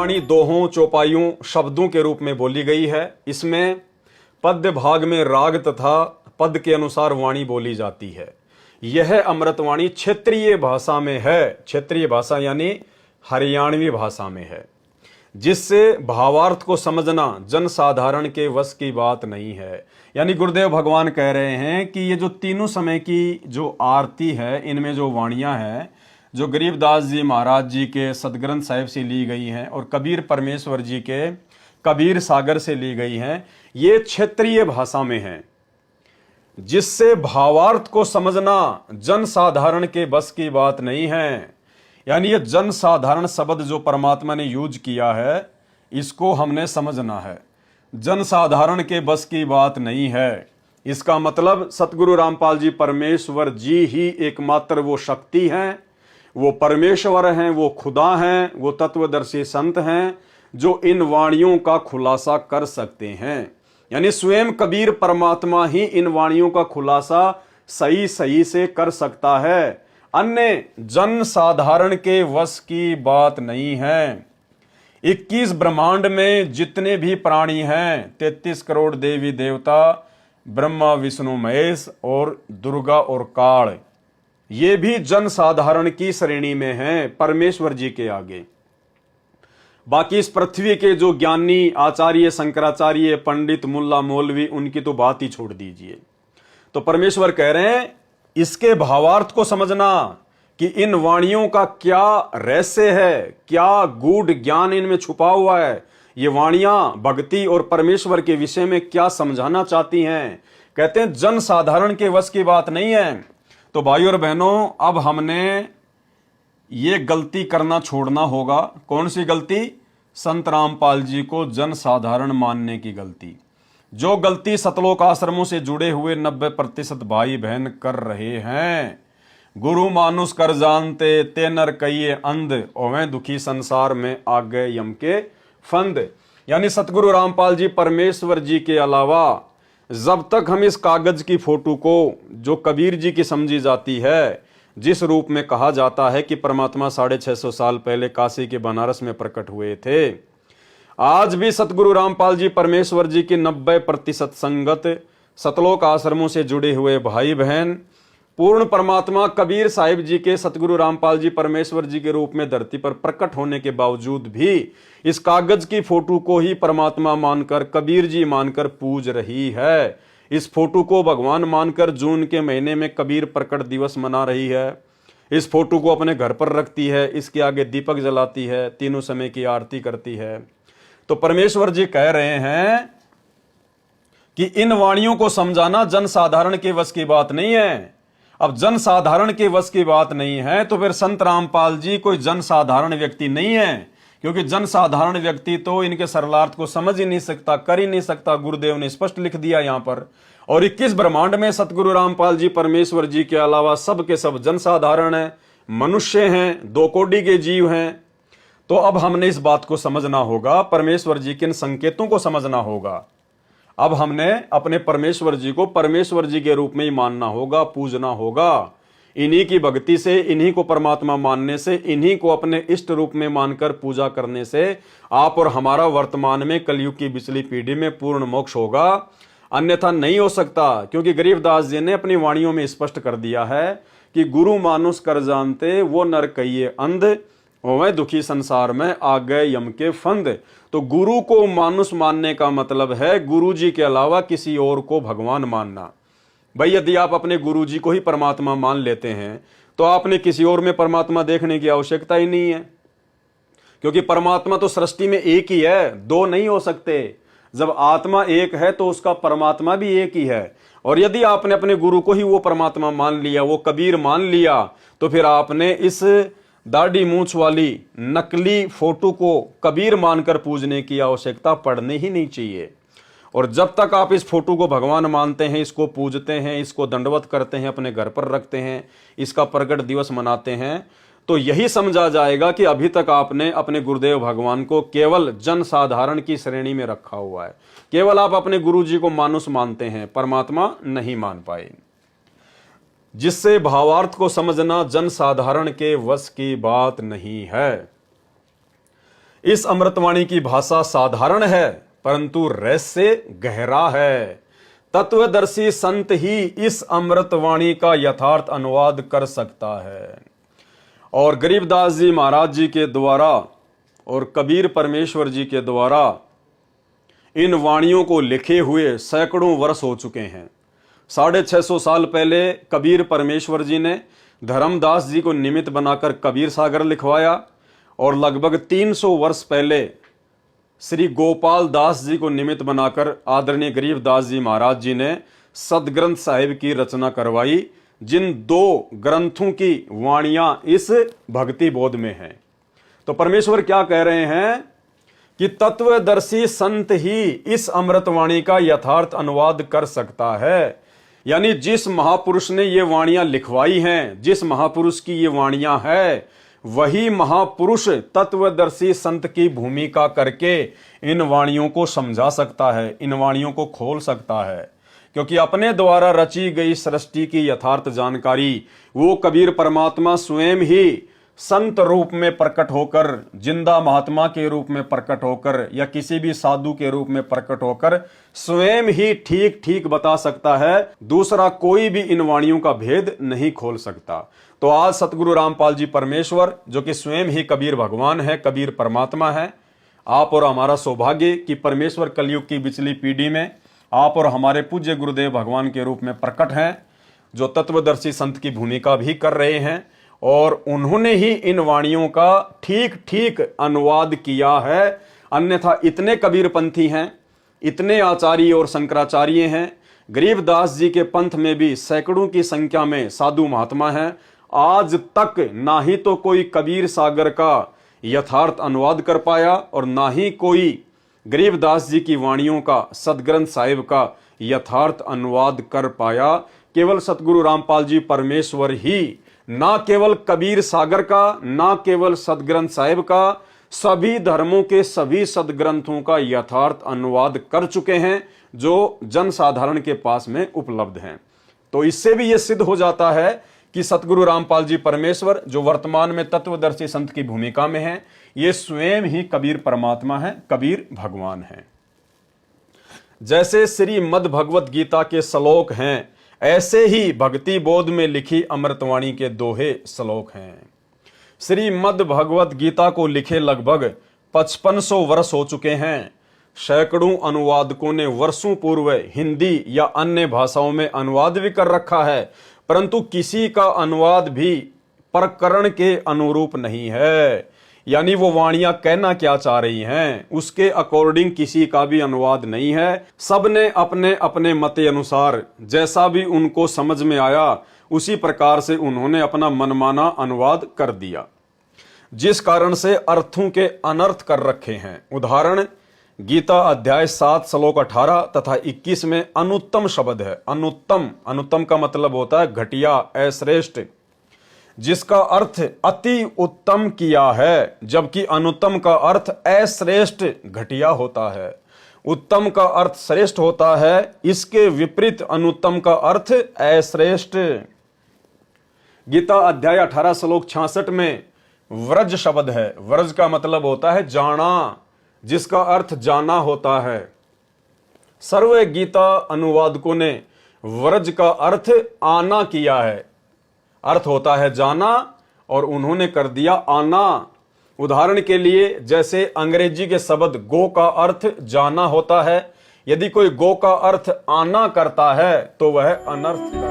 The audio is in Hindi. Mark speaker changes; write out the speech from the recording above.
Speaker 1: वाणी दोहों, चौपाइयों, शब्दों के रूप में बोली गई है। इसमें पद्य भाग में राग तथा पद के अनुसार वाणी बोली जाती है। यह अमृतवाणी क्षेत्रीय भाषा में है। क्षेत्रीय भाषा यानी हरियाणवी भाषा में है, जिससे भावार्थ को समझना जनसाधारण के वश की बात नहीं है। यानी गुरुदेव भगवान कह रहे हैं कि ये जो तीनों समय की जो आरती है, इनमें जो वाणियां हैं, जो गरीबदास जी महाराज जी के सदग्रंथ साहिब से ली गई हैं और कबीर परमेश्वर जी के कबीर सागर से ली गई हैं, ये क्षेत्रीय भाषा में हैं, जिससे भावार्थ को समझना जनसाधारण के बस की बात नहीं है। यानी ये जनसाधारण शब्द जो परमात्मा ने यूज किया है, इसको हमने समझना है। जनसाधारण के बस की बात नहीं है। इसका मतलब सतगुरु रामपाल जी परमेश्वर जी ही एकमात्र वो शक्ति हैं, वो परमेश्वर हैं, वो खुदा हैं, वो तत्वदर्शी संत हैं जो इन वाणियों का खुलासा कर सकते हैं। यानी स्वयं कबीर परमात्मा ही इन वाणियों का खुलासा सही सही से कर सकता है, अन्य जन साधारण के वश की बात नहीं है। 21 ब्रह्मांड में जितने भी प्राणी हैं, 33 करोड़ देवी देवता, ब्रह्मा विष्णु महेश और दुर्गा और काल, ये भी जन साधारण की श्रेणी में हैं परमेश्वर जी के आगे। बाकी इस पृथ्वी के जो ज्ञानी आचार्य, शंकराचार्य, पंडित, मुल्ला, मौलवी, उनकी तो बात ही छोड़ दीजिए। तो परमेश्वर कह रहे हैं इसके भावार्थ को समझना कि इन वाणियों का क्या रहस्य है, क्या गूढ़ ज्ञान इनमें छुपा हुआ है। ये वाणियां भक्ति और परमेश्वर के विषय में क्या समझाना चाहती हैं। कहते हैं जन साधारण के वश की बात नहीं है। तो भाइयों और बहनों, अब हमने ये गलती करना छोड़ना होगा। कौन सी गलती? संत रामपाल जी को जन साधारण मानने की गलती। जो गलती सतलोक आश्रमों से जुड़े हुए 90% भाई बहन कर रहे हैं। गुरु मानुष कर जानते ते नर कहिए अंध, ओवे दुखी संसार में आ गए यम के फंद। यानी सतगुरु रामपाल जी परमेश्वर जी के अलावा जब तक हम इस कागज की फोटो को, जो कबीर जी की समझी जाती है, जिस रूप में कहा जाता है कि परमात्मा 650 साल पहले काशी के बनारस में प्रकट हुए थे, आज भी सतगुरु रामपाल जी परमेश्वर जी की 90% संगत सतलोक आश्रमों से जुड़े हुए भाई बहन पूर्ण परमात्मा कबीर साहिब जी के सतगुरु रामपाल जी परमेश्वर जी के रूप में धरती पर प्रकट होने के बावजूद भी इस कागज की फोटो को ही परमात्मा मानकर, कबीर जी मानकर पूज रही है। इस फोटो को भगवान मानकर जून के महीने में कबीर प्रकट दिवस मना रही है। इस फोटो को अपने घर पर रखती है, इसके आगे दीपक जलाती है, तीनों समय की आरती करती है। तो परमेश्वर जी कह रहे हैं कि इन वाणियों को समझाना जनसाधारण के वश की बात नहीं है। अब जनसाधारण के वश की बात नहीं है तो फिर संत रामपाल जी कोई जनसाधारण व्यक्ति नहीं है, क्योंकि जनसाधारण व्यक्ति तो इनके सरलार्थ को समझ ही नहीं सकता, कर ही नहीं सकता। गुरुदेव ने स्पष्ट लिख दिया यहां पर। और 21 ब्रह्मांड में सतगुरु रामपाल जी परमेश्वर जी के अलावा सब के सब जनसाधारण हैं, मनुष्य हैं, 2 कोटि के जीव हैं। तो अब हमने इस बात को समझना होगा, परमेश्वर जी के इन संकेतों को समझना होगा। अब हमने अपने परमेश्वर जी को परमेश्वर जी के रूप में ही मानना होगा, पूजना होगा। इन्हीं की भक्ति से, इन्हीं को परमात्मा मानने से, इन्हीं को अपने इष्ट रूप में मानकर पूजा करने से आप और हमारा वर्तमान में कलयुग की पिछली पीढ़ी में पूर्ण मोक्ष होगा। अन्यथा नहीं हो सकता, क्योंकि गरीबदास जी ने अपनी वाणियों में स्पष्ट कर दिया है कि गुरु मानुष कर जानते वो नर कहिए अंध, वह दुखी संसार में आ गए यम के फंद। तो गुरु को मानुष मानने का मतलब है गुरु जी के अलावा किसी और को भगवान मानना। भाई यदि आप अपने गुरु जी को ही परमात्मा मान लेते हैं तो आपने किसी और में परमात्मा देखने की आवश्यकता ही नहीं है, क्योंकि परमात्मा तो सृष्टि में एक ही है, 2 नहीं हो सकते। जब आत्मा एक है तो उसका परमात्मा भी एक ही है। और यदि आपने अपने गुरु को ही वो परमात्मा मान लिया, वो कबीर मान लिया, तो फिर आपने इस दाढ़ी मूंछ वाली नकली फोटो को कबीर मानकर पूजने की आवश्यकता पड़ने ही नहीं चाहिए। और जब तक आप इस फोटो को भगवान मानते हैं, इसको पूजते हैं, इसको दंडवत करते हैं, अपने घर पर रखते हैं, इसका प्रकट दिवस मनाते हैं, तो यही समझा जाएगा कि अभी तक आपने अपने गुरुदेव भगवान को केवल जन साधारण की श्रेणी में रखा हुआ है। केवल आप अपने गुरु जी को मानुष मानते हैं, परमात्मा नहीं मान पाए। जिससे भावार्थ को समझना जन साधारण के वश की बात नहीं है। इस अमृतवाणी की भाषा साधारण है परंतु रहस्य गहरा है। तत्वदर्शी संत ही इस अमृतवाणी का यथार्थ अनुवाद कर सकता है। और गरीबदास जी महाराज जी के द्वारा और कबीर परमेश्वर जी के द्वारा इन वाणियों को लिखे हुए सैकड़ों वर्ष हो चुके हैं। 650 साल पहले कबीर परमेश्वर जी ने धर्मदास जी को निमित्त बनाकर कबीर सागर लिखवाया और लगभग 300 वर्ष पहले श्री गोपाल दास जी को निमित्त बनाकर आदरणीय गरीबदास जी महाराज जी ने सदग्रंथ साहिब की रचना करवाई, जिन 2 ग्रंथों की वाणियां इस भक्ति बोध में हैं। तो परमेश्वर क्या कह रहे हैं कि तत्वदर्शी संत ही इस अमृतवाणी का यथार्थ अनुवाद कर सकता है। यानी जिस महापुरुष ने ये वाणियां लिखवाई हैं, जिस महापुरुष की ये वाणियां है, वही महापुरुष तत्वदर्शी संत की भूमिका करके इन वाणियों को समझा सकता है, इन वाणियों को खोल सकता है। क्योंकि अपने द्वारा रची गई सृष्टि की यथार्थ जानकारी वो कबीर परमात्मा स्वयं ही संत रूप में प्रकट होकर, जिंदा महात्मा के रूप में प्रकट होकर या किसी भी साधु के रूप में प्रकट होकर स्वयं ही ठीक ठीक बता सकता है। दूसरा कोई भी इन वाणियों का भेद नहीं खोल सकता। तो आज सतगुरु रामपाल जी परमेश्वर, जो कि स्वयं ही कबीर भगवान है, कबीर परमात्मा है, आप और हमारा सौभाग्य कि परमेश्वर कलयुग की पिछली पीढ़ी में आप और हमारे पूज्य गुरुदेव भगवान के रूप में प्रकट हैं, जो तत्वदर्शी संत की भूमिका भी कर रहे हैं। और उन्होंने ही इन वाणियों का ठीक ठीक अनुवाद किया है। अन्यथा इतने कबीरपंथी हैं, इतने आचार्य और शंकराचार्य हैं, गरीबदास जी के पंथ में भी सैकड़ों की संख्या में साधु महात्मा हैं, आज तक ना ही तो कोई कबीर सागर का यथार्थ अनुवाद कर पाया और ना ही कोई गरीबदास जी की वाणियों का, सदग्रंथ साहिब का यथार्थ अनुवाद कर पाया। केवल सतगुरु रामपाल जी परमेश्वर ही ना केवल कबीर सागर का, ना केवल सदग्रंथ साहिब का, सभी धर्मों के सभी सदग्रंथों का यथार्थ अनुवाद कर चुके हैं, जो जन साधारण के पास में उपलब्ध हैं। तो इससे भी यह सिद्ध हो जाता है कि सतगुरु रामपाल जी परमेश्वर, जो वर्तमान में तत्वदर्शी संत की भूमिका में हैं, ये स्वयं ही कबीर परमात्मा है, कबीर भगवान है। जैसे श्री मद् भगवत गीता के श्लोक हैं, ऐसे ही भक्ति बोध में लिखी अमृतवाणी के दोहे श्लोक हैं। श्री मद् भगवत गीता को लिखे लगभग 5500 वर्ष हो चुके हैं। सैकड़ों अनुवादकों ने वर्षों पूर्व हिंदी या अन्य भाषाओं में अनुवाद भी कर रखा है, परंतु किसी का अनुवाद भी प्रकरण के अनुरूप नहीं है। यानी वो वाणियां कहना क्या चाह रही हैं, उसके अकॉर्डिंग किसी का भी अनुवाद नहीं है। सबने अपने अपने मत अनुसार जैसा भी उनको समझ में आया उसी प्रकार से उन्होंने अपना मनमाना अनुवाद कर दिया, जिस कारण से अर्थों के अनर्थ कर रखे हैं। उदाहरण, गीता अध्याय 7 श्लोक 18 तथा 21 में अनुत्तम शब्द है। अनुत्तम का मतलब होता है घटिया, अश्रेष्ठ, जिसका अर्थ अति उत्तम किया है, जबकि अनुत्तम का अर्थ अश्रेष्ठ, घटिया होता है। उत्तम का अर्थ श्रेष्ठ होता है, इसके विपरीत अनुत्तम का अर्थ अश्रेष्ठ। गीता अध्याय 18 श्लोक 66 में व्रज शब्द है। व्रज का मतलब होता है जाना, जिसका अर्थ जाना होता है। सर्व गीता अनुवादकों ने व्रज का अर्थ आना किया है, अर्थ होता है जाना, और उन्होंने कर दिया आना। उदाहरण के लिए, जैसे अंग्रेजी के शब्द गो का अर्थ जाना होता है, यदि कोई गो का अर्थ आना करता है तो वह अनर्थ